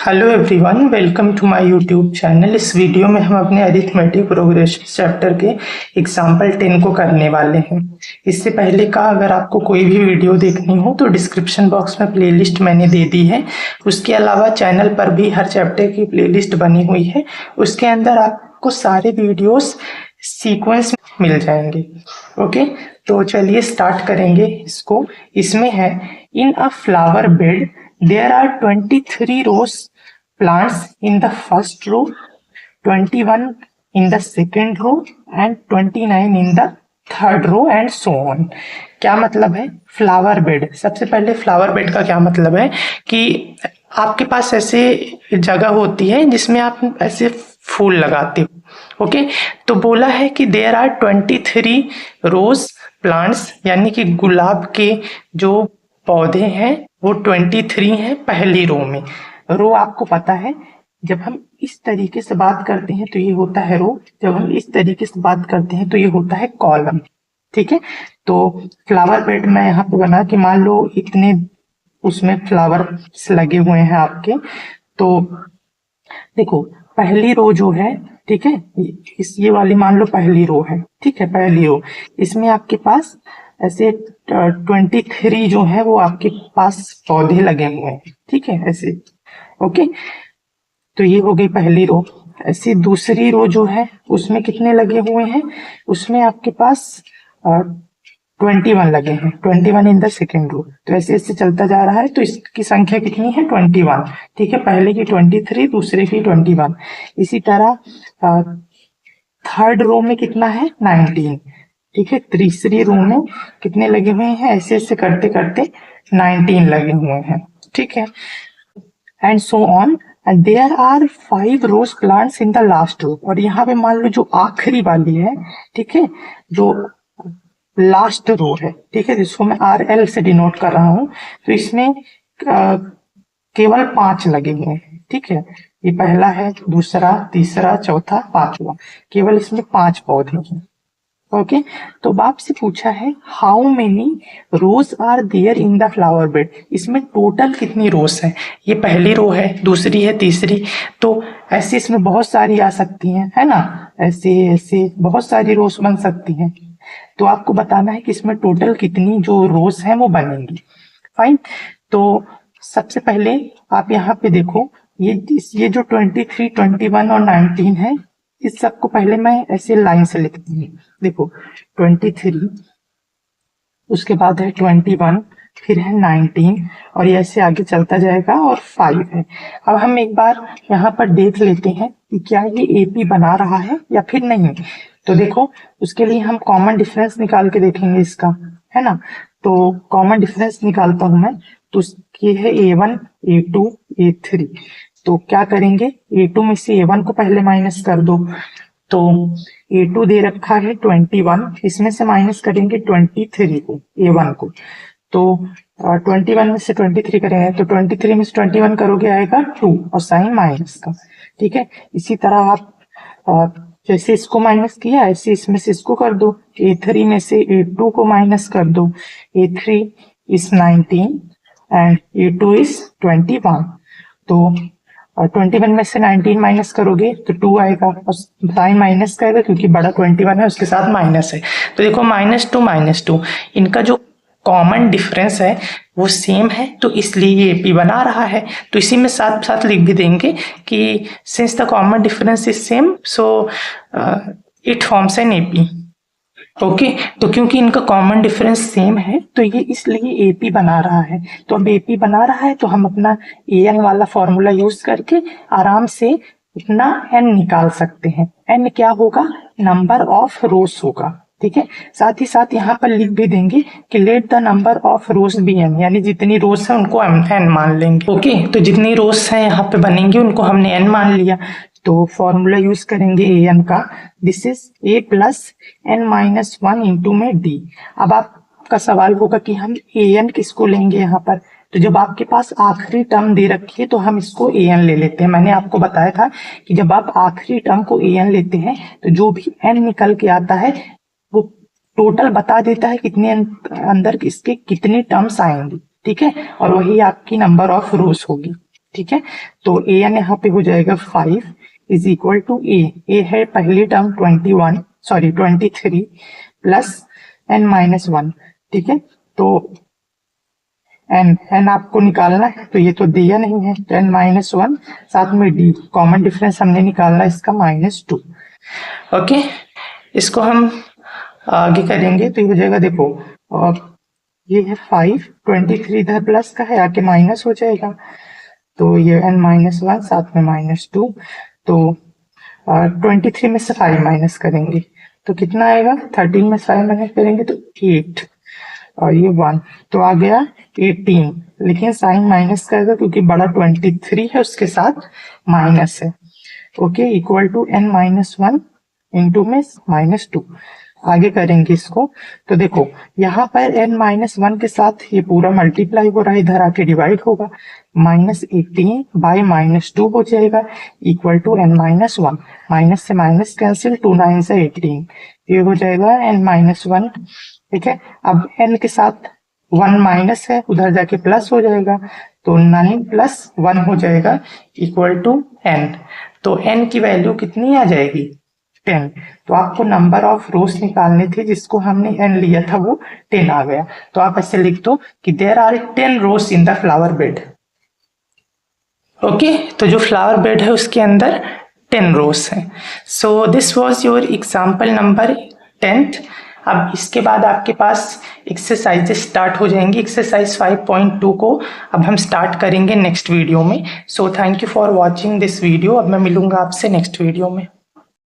Hello everyone, welcome to my YouTube channel. इस video में हम अपने अरिथमेटिक प्रोग्रेशन चैप्टर के एग्जाम्पल 10 को करने वाले हैं। इससे पहले का अगर आपको कोई भी वीडियो देखनी हो तो डिस्क्रिप्शन बॉक्स में प्लेलिस्ट मैंने दे दी है। उसके अलावा चैनल पर भी हर चैप्टर की प्लेलिस्ट बनी हुई है, उसके अंदर आपको सारे वीडियोस सीक्वेंस मिल जाएंगे। ओके, तो चलिए स्टार्ट करेंगे इसको। इसमें है, in a flower bed there are 23 rows plants in the first row, 21 in the second row and 29 in the third row and so on. क्या मतलब है फ्लावर बेड? सबसे पहले फ्लावर बेड का क्या मतलब है कि आपके पास ऐसे जगह होती है जिसमें आप ऐसे फूल लगाते हो। ओके, तो बोला है कि देयर आर 23 रोज प्लांट्स, यानी कि गुलाब के जो पौधे हैं वो 23 हैं पहली रो में। रो आपको पता है, जब हम इस तरीके से बात करते हैं तो ये होता है रो, जब हम इस तरीके से बात करते हैं तो ये होता है कॉलम। ठीक है, तो फ्लावर बेड में यहाँ पे बना कि मान लो इतने उसमें फ्लावर्स लगे हुए हैं आपके। तो देखो, पहली रो जो है, ठीक है, ये वाली मान लो पहली रो है। ठीक है, पहली रो, इसमें आपके पास ऐसे 23 जो है वो आपके पास पौधे लगे हुए हैं। ठीक है, ऐसे। ओके, तो ये हो गई पहली रो। ऐसे दूसरी रो जो है उसमें कितने लगे हुए हैं? उसमें आपके पास 21 लगे हैं, 21 इन द सेकेंड रो। तो ऐसे ऐसे चलता जा रहा है, तो इसकी संख्या कितनी है? 21। ठीक है, पहले की 23, दूसरे की 21। इसी तरह थर्ड रो में कितना है? 19। ठीक है, तीसरी रो में कितने लगे हुए हैं? ऐसे ऐसे करते करते 19 लगे हुए हैं। ठीक है, and so on. And there are 5 rose plants in the last row. और यहाँ पे मान लो जो आखिरी वाली है, ठीक है, जो लास्ट रो है, ठीक है, जिसको मैं RL से डिनोट कर रहा हूँ, तो इसमें केवल 5 लगे हुए हैं। ठीक है, ये पहला है, दूसरा, तीसरा, चौथा, पांचवा, केवल इसमें 5 पौधे हैं। ओके, तो अब आपसे पूछा है how many rose are there in the flower bed. इसमें टोटल कितनी रोज है? ये पहली रो है, दूसरी है, तीसरी, तो ऐसे इसमें बहुत सारी आ सकती हैं, है ना? ऐसे ऐसे बहुत सारी रोज बन सकती हैं। तो आपको बताना है कि इसमें टोटल कितनी जो रोज हैं वो बनेंगी। फाइन, तो सबसे पहले आप यहाँ पे देखो, ये जो 23, 21 और 19 है, इस सबको पहले मैं ऐसे लाइन से लिखती हूँ। देखो, 23, उसके बाद है 21, फिर है 19, और ये ऐसे आगे चलता जाएगा, और 5 है। अब हम एक बार यहाँ पर देख लेते हैं कि क्या ये AP बना रहा है या फिर नहीं। तो देखो, उसके लिए हम कॉमन डिफरेंस निकाल के देखेंगे इसका, है ना? तो कॉमन डिफरेंस निकालता हूं मैं, तो ये है A1, A2, A3। तो क्या करेंगे, A2 में से A1 को पहले माइनस कर दो। तो A2 दे रखा है 21, इसमें से माइनस करेंगे 23 को, A1 को। तो 21 में से 23 करेंगे तो 23 में से 21 करोगे आएगा 2, और साइन माइनस का। ठीक है, इसी तरह आप जैसे इसको माइनस किया ऐसे इसमें से इसको कर दो। A3 में से A2 को माइनस कर दो। A3 is 19 and A2 is 21। तो 21 में से 19 माइनस करोगे तो 2 आएगा, और साइन माइनस का आएगा क्योंकि बड़ा 21 है, उसके साथ माइनस है। तो देखो, -2 इनका जो कॉमन डिफरेंस है वो सेम है, तो इसलिए ये AP बना रहा है। तो इसी में साथ साथ लिख भी देंगे कि since the common difference is same, so it forms an AP। Okay, तो क्योंकि इनका कॉमन डिफरेंस सेम है तो ये इसलिए AP बना रहा है। तो अब AP बना रहा है तो हम अपना AN वाला फॉर्मूला यूज करके आराम से इतना N निकाल सकते हैं। N क्या होगा? नंबर ऑफ रोज होगा। ठीक है, साथ ही साथ यहाँ पर लिख भी देंगे कि let the number of rose be N, यानी जितनी रोज है उनको N मान लेंगे। ओके, तो जितनी रोज है यहाँ पे बनेंगी उनको हमने N मान लिया। तो फॉर्मूला यूज करेंगे AN का, this is A plus N-1 into में D। अब आपका सवाल होगा कि हम AN किसको लेंगे यहाँ पर? तो जब आपके पास आखिरी टर्म दे रखी है तो हम इसको AN ले लेते हैं। मैंने आपको बताया था कि जब आप आखिरी टर्म को AN लेते हैं तो जो भी N निकल के आता है वो टोटल बता देता है कितने अंदर इसके कितनी टर्म्स आएंगी। ठीक है, और वही आपकी नंबर ऑफ रोज होगी। ठीक है। तो an यहाँ पे हो जाएगा 5 इज इक्वल टू ए है पहली टर्म 23 प्लस n माइनस 1, ठीक है। तो n आपको निकालना है, तो ये तो दिया नहीं है, तो n माइनस 1 साथ में d कॉमन डिफरेंस हमने निकालना है इसका -2। ओके, इसको हम आगे करेंगे तो ये हो जाएगा, देखो और ये है 5, 23 इधर प्लस का है आके माइनस हो जाएगा, तो ये n माइनस 1 साथ में -2, तो 23 में से 5 माइनस करेंगे तो कितना आएगा, 13 में 5 माइनस करेंगे तो 8 और ये 1, तो आ गया 18, लेकिन साइन माइनस करेगा क्योंकि बड़ा 23 है उसके साथ माइनस है। Okay, equal to n minus 1 into में -2। आगे करेंगे इसको, तो देखो यहाँ पर n माइनस 1 के साथ ये पूरा मल्टीप्लाई हो रहा है, इधर आके डिवाइड होगा, -18 बाय -2 हो जाएगा equal to n minus 1, minus से माइनस कैंसिल, 2 9 से 18, ये हो जाएगा n माइनस 1, ठीक है। अब n के साथ 1 माइनस है, उधर जाके प्लस हो जाएगा, तो 9 प्लस 1 हो जाएगा इक्वल टू n, तो n की वैल्यू कितनी आ जाएगी, 10। तो आपको नंबर ऑफ रोज निकालने थे, जिसको हमने n लिया था वो 10 आ गया, तो आप ऐसे लिख दो कि there are 10 rose in the flower bed. Okay, तो जो फ्लावर बेड है उसके अंदर 10 रोज हैं। So this was your example number 10। अब इसके बाद आपके पास एक्सरसाइजेस स्टार्ट हो जाएंगी। एक्सरसाइज 5.2 को अब हम स्टार्ट करेंगे नेक्स्ट वीडियो में। So thank you for watching this video. अब मैं मिलूंगा आपसे नेक्स्ट वीडियो में।